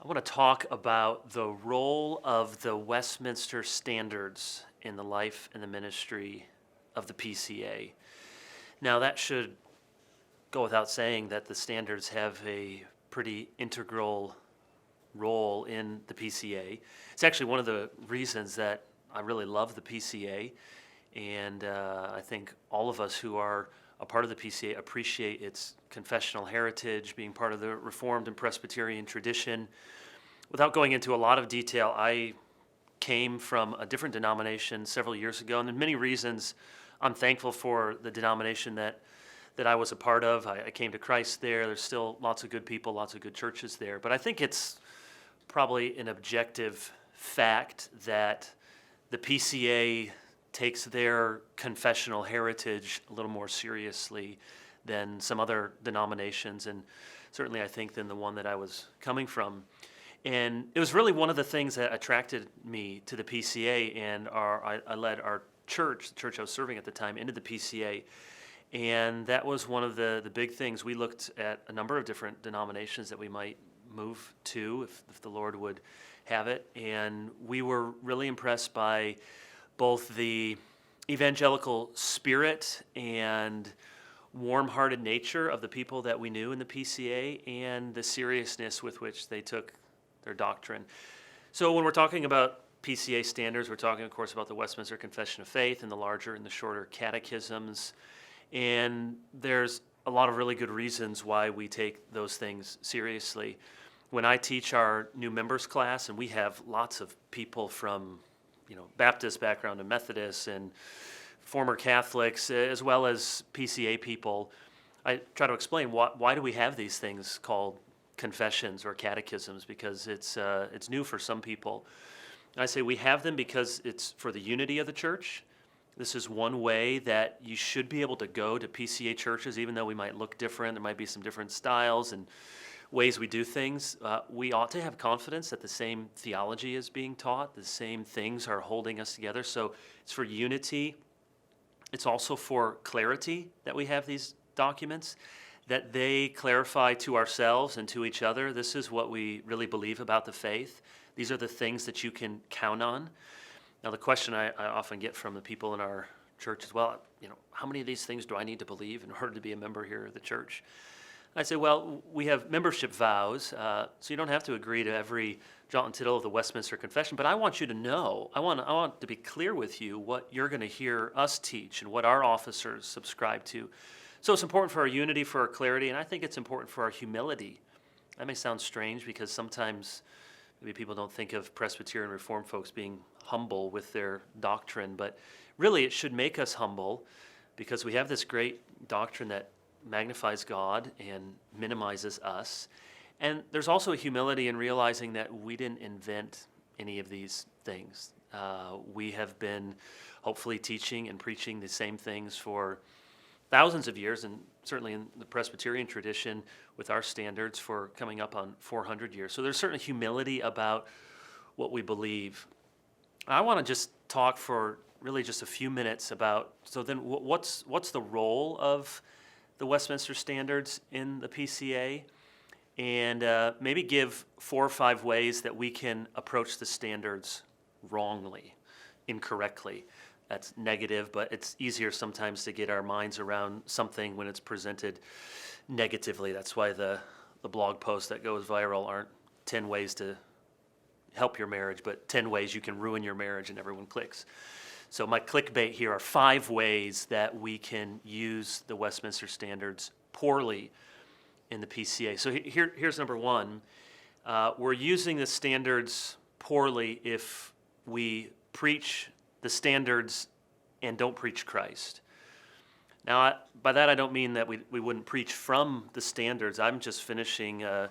I want to talk about the role of the Westminster Standards in the life and the ministry of the PCA. Now, that should go without saying that the standards have a pretty integral role in the PCA. It's actually one of the reasons that I really love the PCA, and I think all of us who are a part of the PCA appreciate its confessional heritage, being part of the Reformed and Presbyterian tradition. Without going into a lot of detail, I came from a different denomination several years ago, and in many reasons, I'm thankful for the denomination that I was a part of. I came to Christ there. There's still lots of good people, lots of good churches there. But I think it's probably an objective fact that the PCA takes their confessional heritage a little more seriously than some other denominations, and certainly I think than the one that I was coming from. And it was really one of the things that attracted me to the PCA, and I led our church, the church I was serving at the time, into the PCA. And that was one of the big things. We looked at a number of different denominations that we might move to if the Lord would have it. And we were really impressed by both the evangelical spirit and warm-hearted nature of the people that we knew in the PCA and the seriousness with which they took their doctrine. So when we're talking about PCA standards, we're talking, of course, about the Westminster Confession of Faith and the larger and the shorter catechisms. And there's a lot of really good reasons why we take those things seriously. When I teach our new members class, and we have lots of people from Baptist background and Methodists and former Catholics, as well as PCA people, I try to explain why do we have these things called confessions or catechisms, because it's new for some people. And I say we have them because it's for the unity of the church. This is one way that you should be able to go to PCA churches, even though we might look different. There might be some different styles and ways we do things. We ought to have confidence that the same theology is being taught, the same things are holding us together. So it's for unity. It's also for clarity that we have these documents, that they clarify to ourselves and to each other, this is what we really believe about the faith. These are the things that you can count on. Now, the question I often get from the people in our church is, well, how many of these things do I need to believe in order to be a member here of the church? I say, well, we have membership vows, so you don't have to agree to every jot and tittle of the Westminster Confession, but I want you to know, I want to be clear with you what you're going to hear us teach and what our officers subscribe to. So it's important for our unity, for our clarity, and I think it's important for our humility. That may sound strange because sometimes maybe people don't think of Presbyterian Reformed folks being humble with their doctrine, but really it should make us humble because we have this great doctrine that magnifies God and minimizes us. And there's also a humility in realizing that we didn't invent any of these things. We have been hopefully teaching and preaching the same things for thousands of years, and certainly in the Presbyterian tradition with our standards for coming up on 400 years. So there's certainly humility about what we believe. I want to just talk for really just a few minutes about, so then what's the role of the Westminster Standards in the PCA, and maybe give 4 or 5 ways that we can approach the standards wrongly, incorrectly. That's negative, but it's easier sometimes to get our minds around something when it's presented negatively. That's why the blog posts that goes viral aren't 10 ways to help your marriage, but 10 ways you can ruin your marriage, and everyone clicks. So my clickbait here are 5 ways that we can use the Westminster Standards poorly in the PCA. So here's number 1. We're using the standards poorly if we preach the standards and don't preach Christ. Now, by that I don't mean that we wouldn't preach from the standards. I'm just finishing a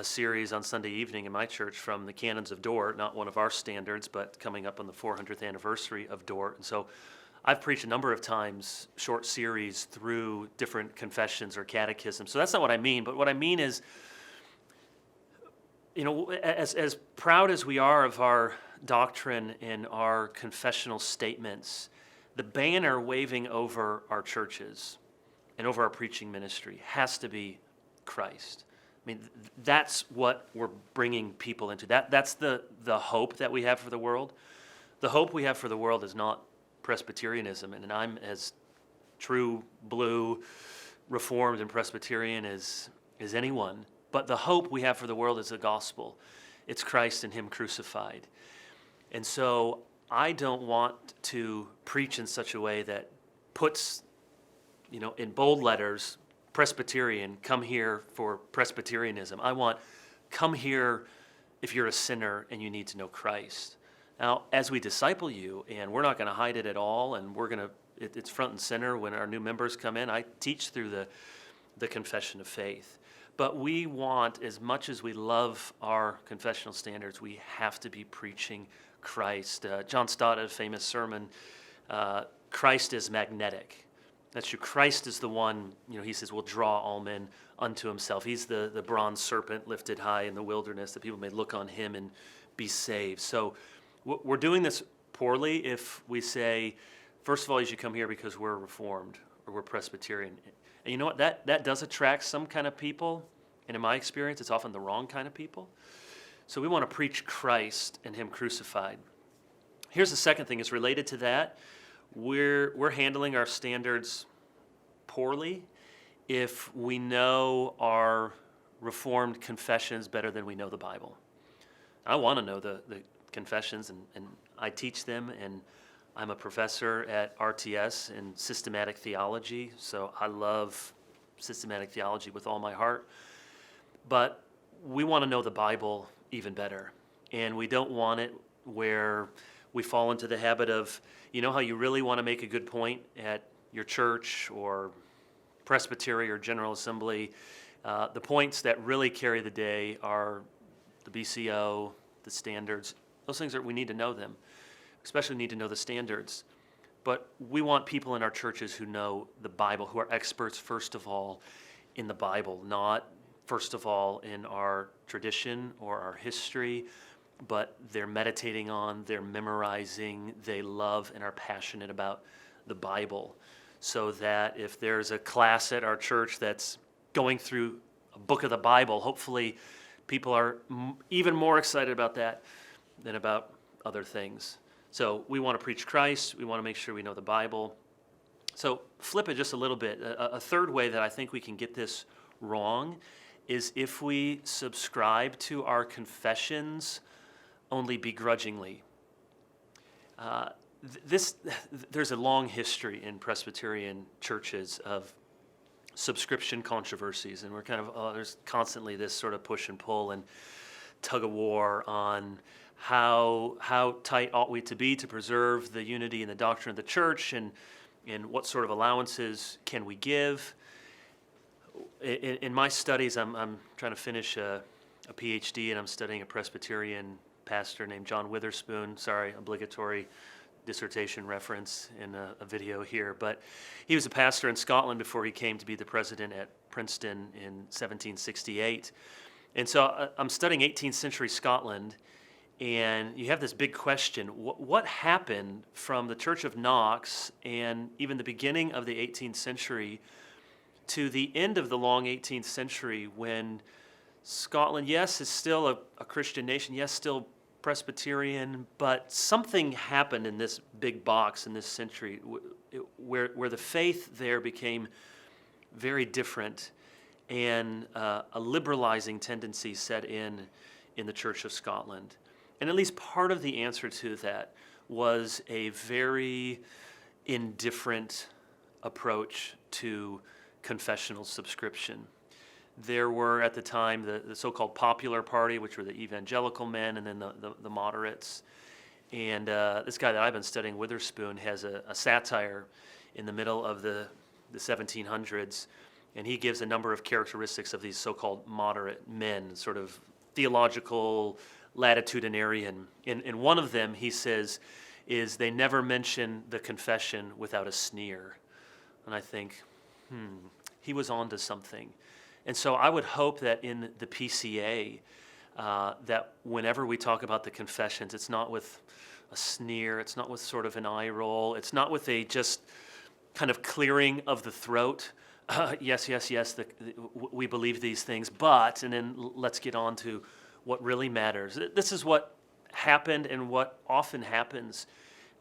series on Sunday evening in my church from the Canons of Dort, not one of our standards, but coming up on the 400th anniversary of Dort. And so I've preached a number of times short series through different confessions or catechisms. So that's not what I mean, but what I mean is, as proud as we are of our doctrine and our confessional statements, the banner waving over our churches and over our preaching ministry has to be Christ. I mean, that's what we're bringing people into. That's the hope that we have for the world. The hope we have for the world is not Presbyterianism, and I'm as true blue, Reformed, and Presbyterian as anyone. But the hope we have for the world is the gospel. It's Christ and Him crucified. And so I don't want to preach in such a way that puts, in bold letters, Presbyterian, come here for Presbyterianism. I want, come here if you're a sinner and you need to know Christ. Now, as we disciple you, and we're not going to hide it at all, and it's front and center when our new members come in, I teach through the confession of faith. But we want, as much as we love our confessional standards, we have to be preaching Christ. John Stott had a famous sermon, Christ is magnetic. That's true. Christ is the one, he says, will draw all men unto himself. He's the bronze serpent lifted high in the wilderness, that people may look on him and be saved. So we're doing this poorly if we say, first of all, you should come here because we're Reformed or we're Presbyterian. And you know what? That does attract some kind of people. And in my experience, it's often the wrong kind of people. So we want to preach Christ and Him crucified. Here's the second thing. It's related to that. We're handling our standards poorly if we know our Reformed confessions better than we know the Bible. I want to know the confessions, and I teach them, and I'm a professor at RTS in systematic theology, so I love systematic theology with all my heart. But we want to know the Bible even better, and we don't want it where we fall into the habit of, how you really want to make a good point at your church or presbytery or general assembly. The points that really carry the day are the BCO, the standards. Those things we need to know them, especially need to know the standards. But we want people in our churches who know the Bible, who are experts, first of all, in the Bible, not first of all in our tradition or our history, but they're meditating on, they're memorizing, they love and are passionate about the Bible. So that if there's a class at our church that's going through a book of the Bible, hopefully people are even more excited about that than about other things. So we want to preach Christ, we want to make sure we know the Bible. So flip it just a little bit. A third way that I think we can get this wrong is if we subscribe to our confessions only begrudgingly. There's a long history in Presbyterian churches of subscription controversies, and we're there's constantly this sort of push and pull and tug of war on how tight ought we to be to preserve the unity and the doctrine of the church, and what sort of allowances can we give. In my studies, I'm trying to finish a PhD, and I'm studying a Presbyterian pastor named John Witherspoon. Sorry, obligatory dissertation reference in a video here. But he was a pastor in Scotland before he came to be the president at Princeton in 1768. And so I'm studying 18th century Scotland, and you have this big question. What happened from the Church of Knox and even the beginning of the 18th century to the end of the long 18th century, when Scotland, yes, is still a Christian nation, yes, still Presbyterian, but something happened in this big box in this century where the faith there became very different, and a liberalizing tendency set in the Church of Scotland. And at least part of the answer to that was a very indifferent approach to confessional subscription. There were at the time the so-called Popular Party, which were the evangelical men, and then the moderates. And this guy that I've been studying, Witherspoon, has a satire in the middle of the 1700s, and he gives a number of characteristics of these so-called moderate men, sort of theological latitudinarian. And one of them, he says, is they never mention the confession without a sneer. And I think, he was onto something. And so I would hope that in the PCA, that whenever we talk about the confessions, it's not with a sneer, it's not with sort of an eye roll, it's not with a just kind of clearing of the throat, Yes, yes, yes, we believe these things, but, and then let's get on to what really matters. This is what happened and what often happens.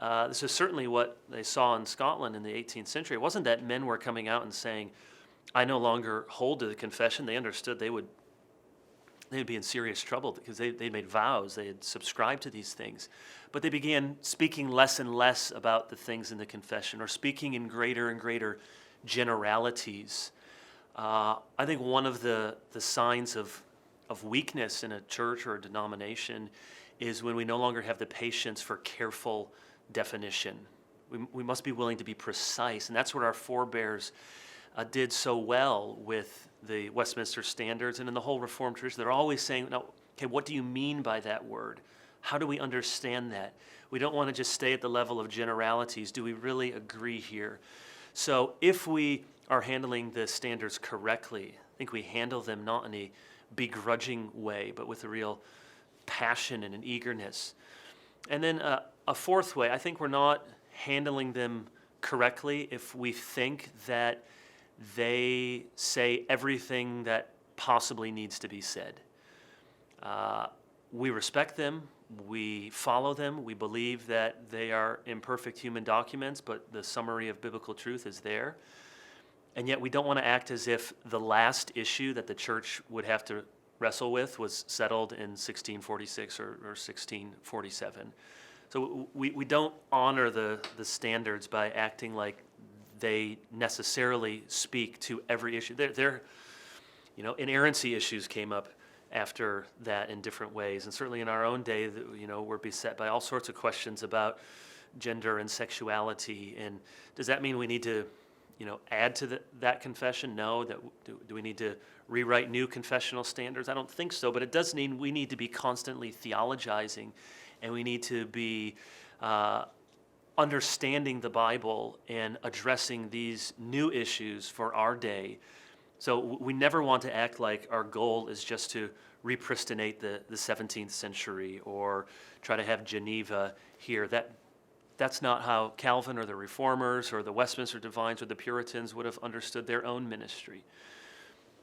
This is certainly what they saw in Scotland in the 18th century. It wasn't that men were coming out and saying, I no longer hold to the confession. They understood they would be in serious trouble because they made vows. They had subscribed to these things. But they began speaking less and less about the things in the confession, or speaking in greater and greater generalities. I think one of the signs of weakness in a church or a denomination is when we no longer have the patience for careful definition. We must be willing to be precise, and that's what our forebears did so well with the Westminster Standards and in the whole Reformed tradition. They're always saying, no, okay, what do you mean by that word? How do we understand that? We don't want to just stay at the level of generalities. Do we really agree here? So if we are handling the standards correctly, I think we handle them not in a begrudging way, but with a real passion and an eagerness. And then a fourth way, I think we're not handling them correctly if we think that they say everything that possibly needs to be said. We respect them, we follow them, we believe that they are imperfect human documents, but the summary of biblical truth is there. And yet we don't want to act as if the last issue that the church would have to wrestle with was settled in 1646 or 1647. So we don't honor the standards by acting like they necessarily speak to every issue. They're inerrancy issues came up after that in different ways. And certainly in our own day, we're beset by all sorts of questions about gender and sexuality. And does that mean we need to, add to that confession? No. Do we need to rewrite new confessional standards? I don't think so. But it does mean we need to be constantly theologizing, and we need to be understanding the Bible and addressing these new issues for our day. So we never want to act like our goal is just to repristinate the 17th century or try to have Geneva here. That's not how Calvin or the Reformers or the Westminster Divines or the Puritans would have understood their own ministry.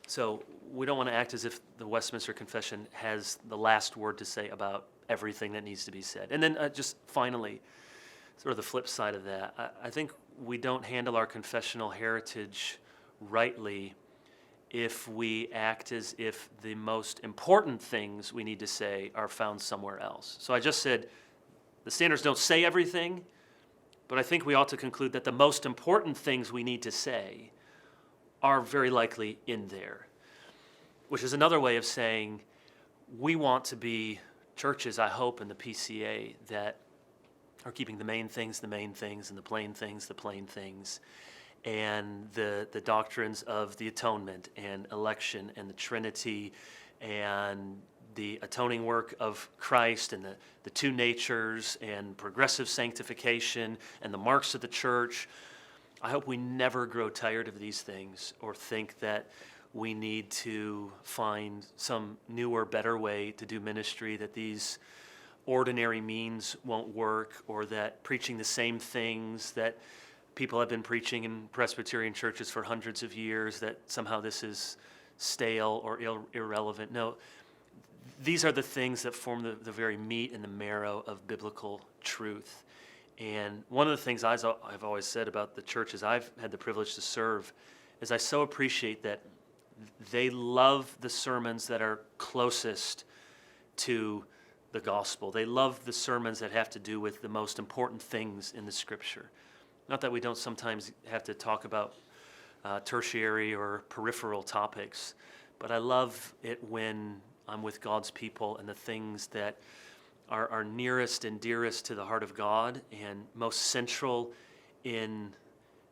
So we don't want to act as if the Westminster Confession has the last word to say about everything that needs to be said. And then just finally, sort of the flip side of that, I think we don't handle our confessional heritage rightly if we act as if the most important things we need to say are found somewhere else. So I just said the standards don't say everything, but I think we ought to conclude that the most important things we need to say are very likely in there, which is another way of saying we want to be churches, I hope, in the PCA that are keeping the main things, and the plain things, and the doctrines of the atonement and election and the Trinity and the atoning work of Christ and the two natures and progressive sanctification and the marks of the church. I hope we never grow tired of these things or think that we need to find some newer, better way to do ministry, that these ordinary means won't work, or that preaching the same things that people have been preaching in Presbyterian churches for hundreds of years, that somehow this is stale or irrelevant. No, these are the things that form the very meat and the marrow of biblical truth. And one of the things I've always said about the churches I've had the privilege to serve is I so appreciate that they love the sermons that are closest to the gospel. They love the sermons that have to do with the most important things in the Scripture. Not that we don't sometimes have to talk about tertiary or peripheral topics, but I love it when I'm with God's people and the things that are nearest and dearest to the heart of God and most central in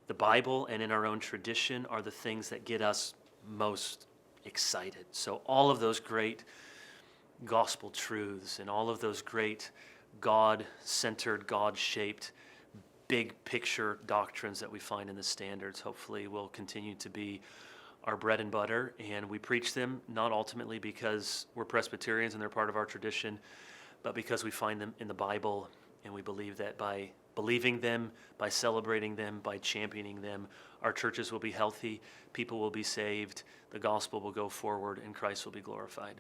the Bible and in our own tradition are the things that get us most excited. So all of those great gospel truths and all of those great God-centered, God-shaped, big picture doctrines that we find in the standards hopefully will continue to be our bread and butter, and we preach them not ultimately because we're Presbyterians and they're part of our tradition, but because we find them in the Bible, and we believe that by believing them, by celebrating them, by championing them, our churches will be healthy, people will be saved, the gospel will go forward, and Christ will be glorified.